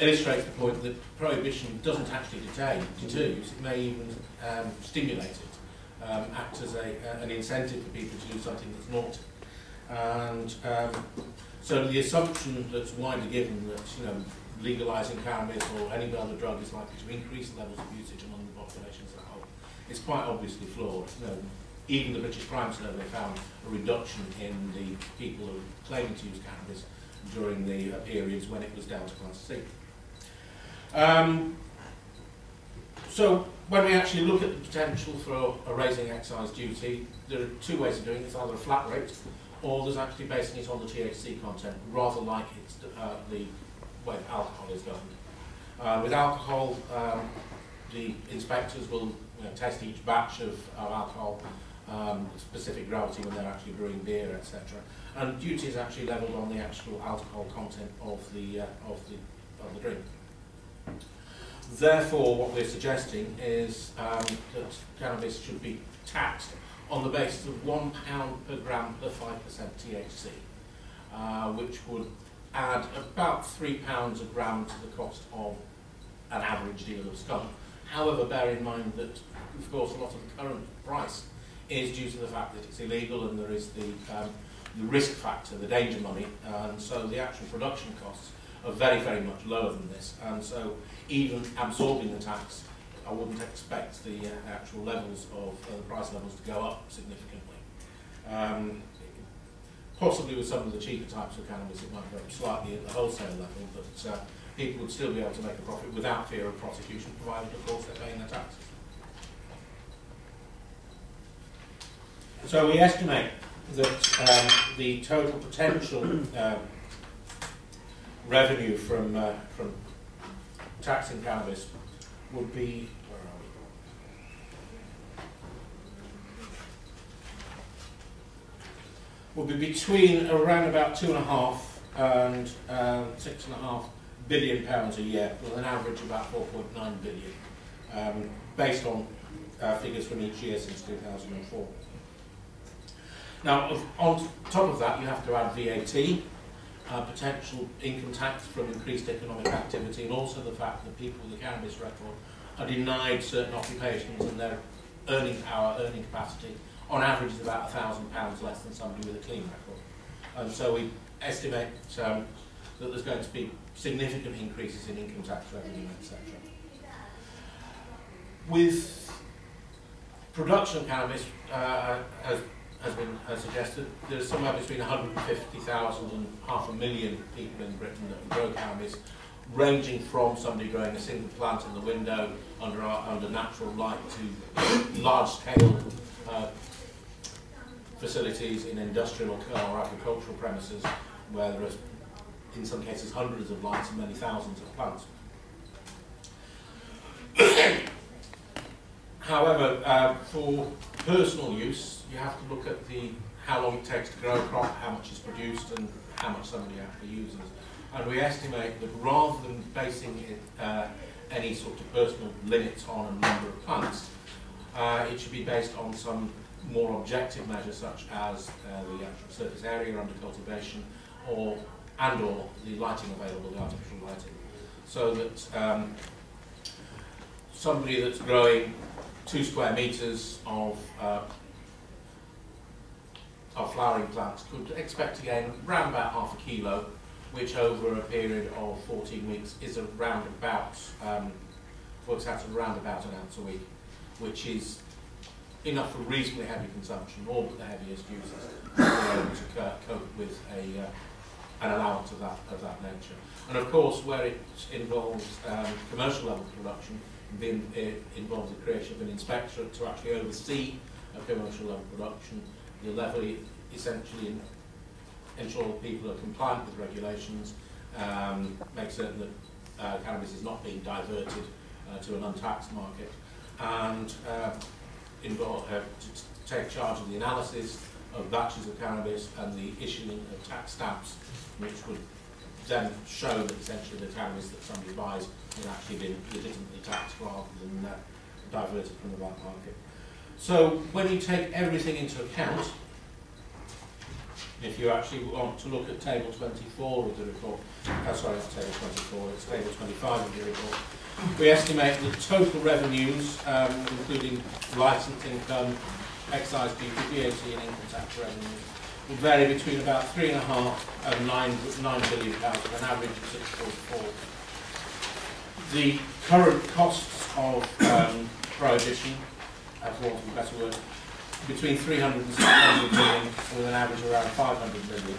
illustrates the point that prohibition doesn't actually deter use, it may even stimulate it, act as an incentive for people to do something that's naughty. And so the assumption that's widely given that legalising cannabis or any other drug is likely to increase the levels of usage among the population as a whole is quite obviously flawed. Even the British Crime Survey found a reduction in the people who were claiming to use cannabis during the periods when it was down to Class C. So when we actually look at the potential for a raising excise duty, there are two ways of doing it. It's either a flat rate, or there's actually basing it on the THC content, rather like it's the way alcohol is done. With alcohol, the inspectors will test each batch of alcohol, specific gravity when they're actually brewing beer, etc. And duty is actually levelled on the actual alcohol content of the drink. Therefore, what we're suggesting is that cannabis should be taxed on the basis of £1 per gram per 5% THC, which would add about £3 a gram to the cost of an average deal of skunk. However, bear in mind that, of course, a lot of the current price is due to the fact that it's illegal and there is the risk factor, the danger money, and so the actual production costs are very, very much lower than this. And so even absorbing the tax, I wouldn't expect the actual levels of the price levels to go up significantly. Possibly with some of the cheaper types of cannabis it might go up slightly at the wholesale level, but people would still be able to make a profit without fear of prosecution, provided of course they're paying their taxes. So we estimate that the total potential revenue from taxing cannabis would be, where are we? Would be between around about £2.5 and £6.5 billion a year, with an average of about 4.9 billion, based on figures from each year since 2004. Now, on top of that, you have to add VAT, potential income tax from increased economic activity, and also the fact that people with a cannabis record are denied certain occupations and their earning power, earning capacity, on average is about £1,000 less than somebody with a clean record. And so we estimate that there's going to be significant increases in income tax revenue, etc. With production of cannabis, has suggested, there's somewhere between 150,000 and 500,000 people in Britain that grow cannabis, ranging from somebody growing a single plant in the window under natural light to large-scale facilities in industrial or agricultural premises where there are, in some cases, hundreds of lights and many thousands of plants. However, for personal use, you have to look at how long it takes to grow a crop, how much is produced, and how much somebody actually uses. And we estimate that rather than basing any sort of personal limits on a number of plants, it should be based on some more objective measures, such as the actual surface area under cultivation, or the lighting available, the artificial lighting, so that somebody that's growing 2 square metres of flowering plants could expect to gain around about ½ a kilo, which over a period of 14 weeks is around about, works out to around about an ounce a week, which is enough for reasonably heavy consumption, all but the heaviest users to be able to cope with an allowance of that nature. And of course, where it involves commercial level production, it involves the creation of an inspectorate to actually oversee a commercial level production. The levy essentially ensure that people are compliant with regulations, make certain that cannabis is not being diverted to an untaxed market, and take charge of the analysis of batches of cannabis and the issuing of tax stamps, which would then show that essentially the cannabis that somebody buys has actually been legitimately taxed rather than diverted from the black market. So when you take everything into account, If you actually want to look at table 24 of the report, sorry, not table 24, it's table 25 of the report, we estimate that total revenues, including licence income, excise duty, VAT and income tax revenues, will vary between about 3.5 and 9 billion pounds, with an average of 6.4. The current costs of Prohibition, for want of a better word, between 300 and 600 million, with an average of around 500 million.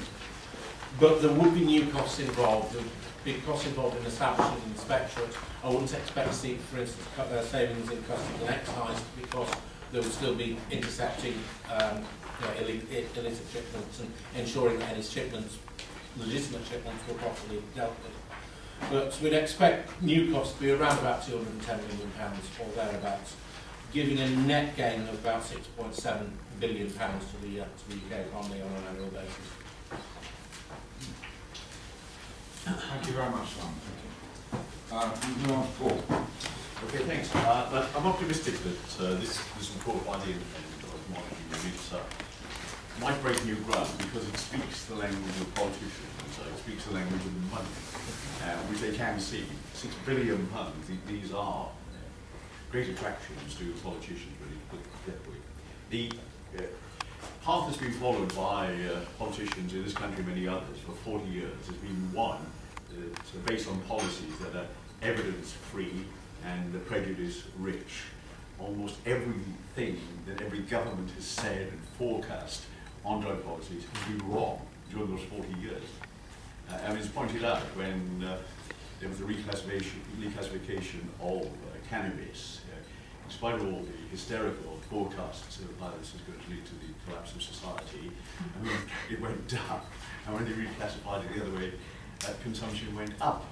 But there would be new costs involved. There would be costs involved in establishing an inspectorate. I wouldn't expect to see, for instance, savings in customs and excise, because there would still be intercepting illicit shipments and ensuring that any shipments, legitimate shipments, were properly dealt with. But we'd expect new costs to be around about £210 million or thereabouts, giving a net gain of about £6.7 billion to the UK economy on an annual basis. Thank you very much, Simon. Thank you. Paul. Okay, thanks. I'm optimistic that this report by the Independent of Marketing Review might break new ground, because it speaks the language of politicians, it speaks the language of money, which they can see. £6 billion, these are great attractions to politicians, really, to put it that way. The path that's been followed by politicians in this country, many others, for 40 years has been one that's based on policies that are evidence-free and prejudice-rich. Almost everything that every government has said and forecast on drug policies has been wrong during those 40 years. And it's pointed out when there was the reclassification of cannabis, in spite of all the hysterical forecasts of how this is going to lead to the collapse of society, it went down. And when they reclassified it the other way, consumption went up.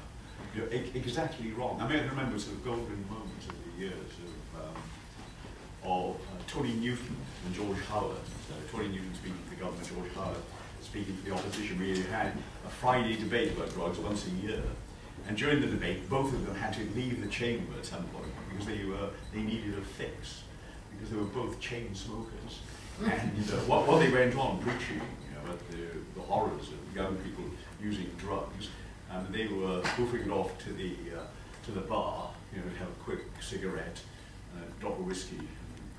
You know, exactly wrong. I mean, I remember sort of golden moments of the years of Tony Newton and George Howard. Tony Newton speaking to the government, George Howard speaking to the opposition. We had a Friday debate about drugs once a year. And during the debate, both of them had to leave the chamber at some point because they needed a fix, because they were both chain smokers. And what they went on preaching about the horrors of young people using drugs, they were hoofing it off to the bar, to have a quick cigarette, a drop of whiskey,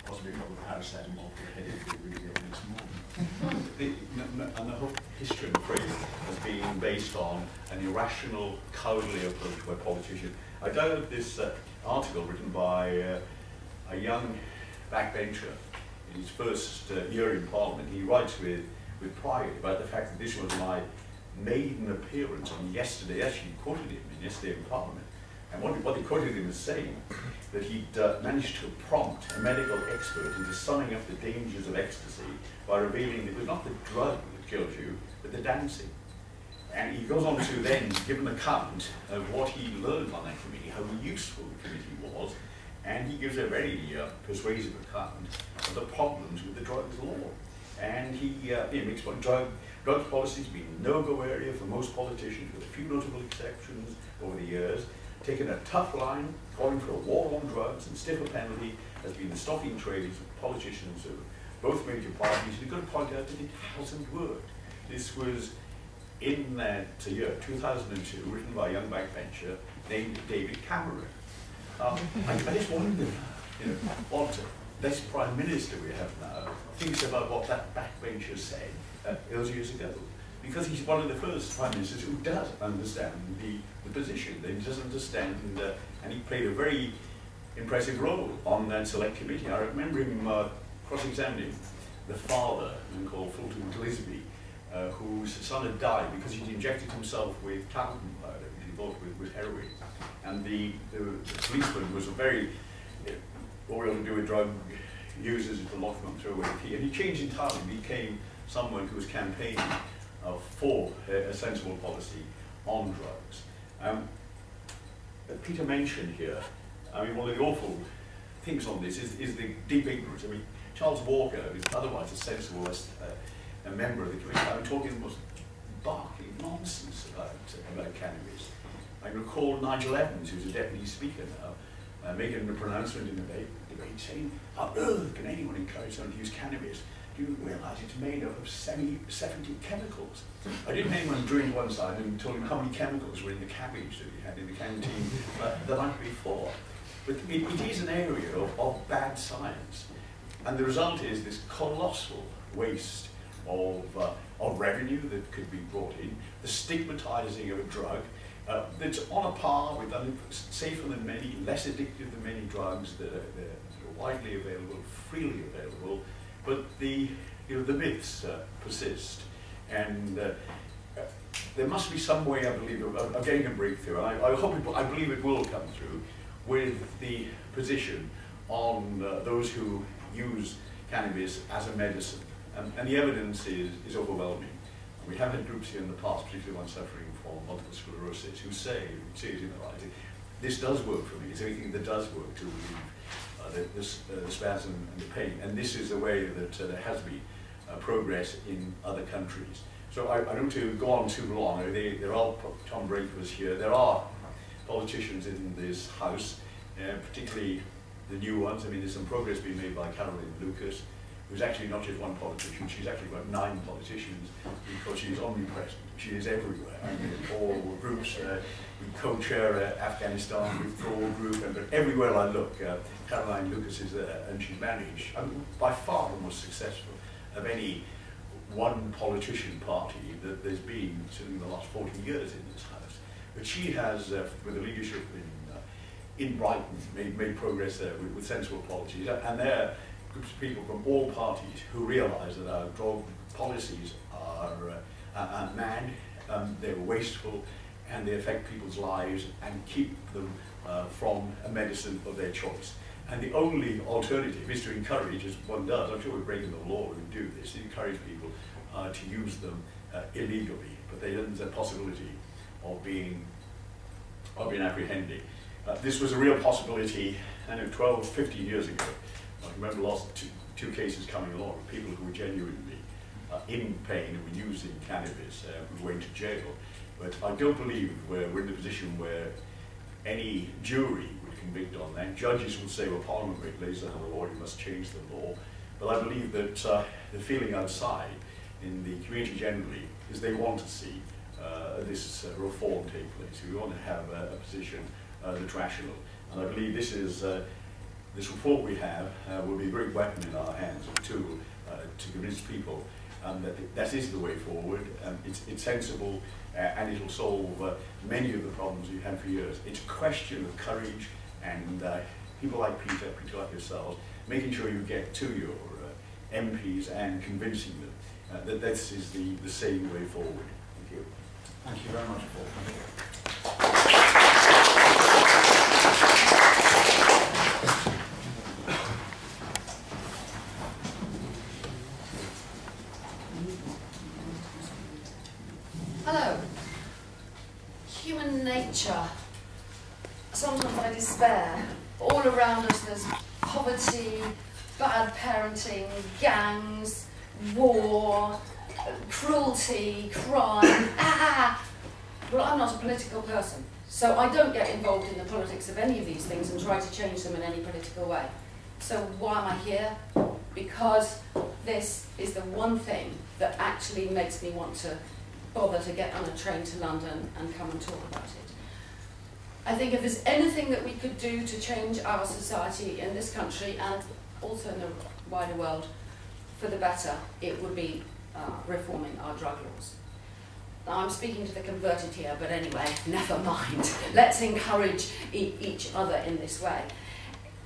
possibly a couple of paracetamol for a headache they really get the next morning. And the whole history, I'm afraid, has been based on an irrational, cowardly approach by politicians. I downloaded this article written by a young backbencher in his first year in Parliament. He writes with pride about the fact that this was my maiden appearance on yesterday. Actually quoted him in yesterday in Parliament. And what they quoted him as saying, that he'd managed to prompt a medical expert into summing up the dangers of ecstasy by revealing it was not the drug that kills you, but the dancing. And he goes on to then give an account of what he learned on that committee, how useful the committee was, and he gives a very persuasive account of the problems with the drugs law. And he makes one drug policy has been a no-go area for most politicians, with a few notable exceptions over the years. Taking a tough line, calling for a war on drugs and stiffer penalty has been the stocking trade of politicians of both major parties. You've got to point out that it hasn't worked. This was in that year, 2002, written by a young backbencher named David Cameron. I just wonder, what this Prime Minister we have now thinks about what that backbencher said those years ago. Because he's one of the first Prime Ministers who does understand the position, that he does understand, and he played a very impressive role on that select committee. I remember him cross-examining the father, called Fulton Gillespie, whose son had died because he'd injected himself with talcum powder, which he thought was heroin. And the policeman was a very, what we're going to do with drug users is to lock them up, throw away the key. And he changed entirely, became someone who was campaigning for a sensible policy on drugs. Peter mentioned here, I mean, one of the awful things on this is the deep ignorance. I mean, Charles Walker, who's otherwise a sensible a member of the committee, I'm talking the most barking nonsense about cannabis. I recall Nigel Evans, who's a deputy speaker now, making a pronouncement in the debate saying, how on earth can anyone encourage someone to use cannabis? do you realise it's made up of 70 chemicals? I didn't make anyone drink one side and told him how many chemicals were in the cabbage that he had in the canteen the night before. But it is an area of bad science. And the result is this colossal waste of revenue that could be brought in, the stigmatizing of a drug that's on a par with, safer than many, less addictive than many drugs that are widely available, freely available, but the myths persist. And there must be some way, I believe, of getting a breakthrough. And I believe it will come through with the position on those who use cannabis as a medicine. And the evidence is overwhelming. We have had groups here in the past, particularly ones suffering from multiple sclerosis, who say this does work for me. It's anything that does work to relieve the spasm and the pain. And this is the way that there has been progress in other countries. So I don't want to go on too long. There are Tom Breakers here. There are politicians in this House, particularly the new ones. I mean, there's some progress being made by Caroline Lucas, who's actually not just one politician, she's actually got 9 politicians because she's omnipresent. She is everywhere. I mean, all groups, we co-chair Afghanistan withdrawal group, but everywhere I look, Caroline Lucas is there, and she's managed, by far the most successful of any one politician party that there's been in the last 40 years in this House. But she has, with the leadership in Brighton, made progress there with sensible policies, and they're groups of people from all parties who realise that our drug policies are mad, they're wasteful, and they affect people's lives and keep them from a medicine of their choice. And the only alternative is to encourage, as one does, I'm sure we're breaking the law when we do this, to encourage people to use them illegally, but there's a possibility of being apprehended. This was a real possibility, I know, 12, 15 years ago. I remember last two cases coming along of people who were genuinely in pain and were using cannabis who went to jail. But I don't believe we're in the position where any jury would convict on that. Judges would say, well, Parliament lays down the law, you must change the law. But I believe that the feeling outside in the community generally is they want to see this reform take place. We want to have a position that's rational. And I believe this is this report we have will be a great weapon in our hands, a tool to convince people that is the way forward. It's sensible and it'll solve many of the problems we've had for years. It's a question of courage and people like Peter like yourselves, making sure you get to your MPs and convincing them that this is the same way forward. Thank you. Thank you very much, Paul. Hello. Human nature. Sometimes I despair. All around us there's poverty, bad parenting, gangs, war, cruelty, crime. Well, I'm not a political person, so I don't get involved in the politics of any of these things and try to change them in any political way. So why am I here? Because this is the one thing that actually makes me want to bother to get on a train to London and come and talk about it. I think if there's anything that we could do to change our society in this country and also in the wider world for the better, it would be reforming our drug laws. Now, I'm speaking to the converted here, but anyway, never mind. Let's encourage each other in this way.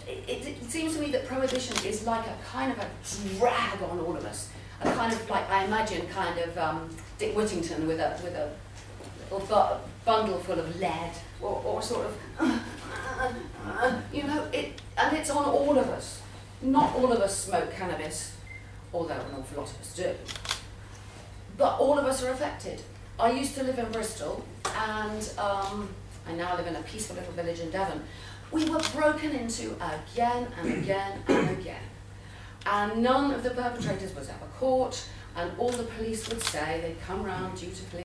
It seems to me that prohibition is like a kind of a drag on all of us. A kind of, like, I imagine, kind of Dick Whittington with a little bundle full of lead, or sort of, you know, and it's on all of us. Not all of us smoke cannabis, although an awful lot of us do. But all of us are affected. I used to live in Bristol, and I now live in a peaceful little village in Devon. We were broken into again and again and again. And none of the perpetrators was ever caught, and all the police would say, they'd come round dutifully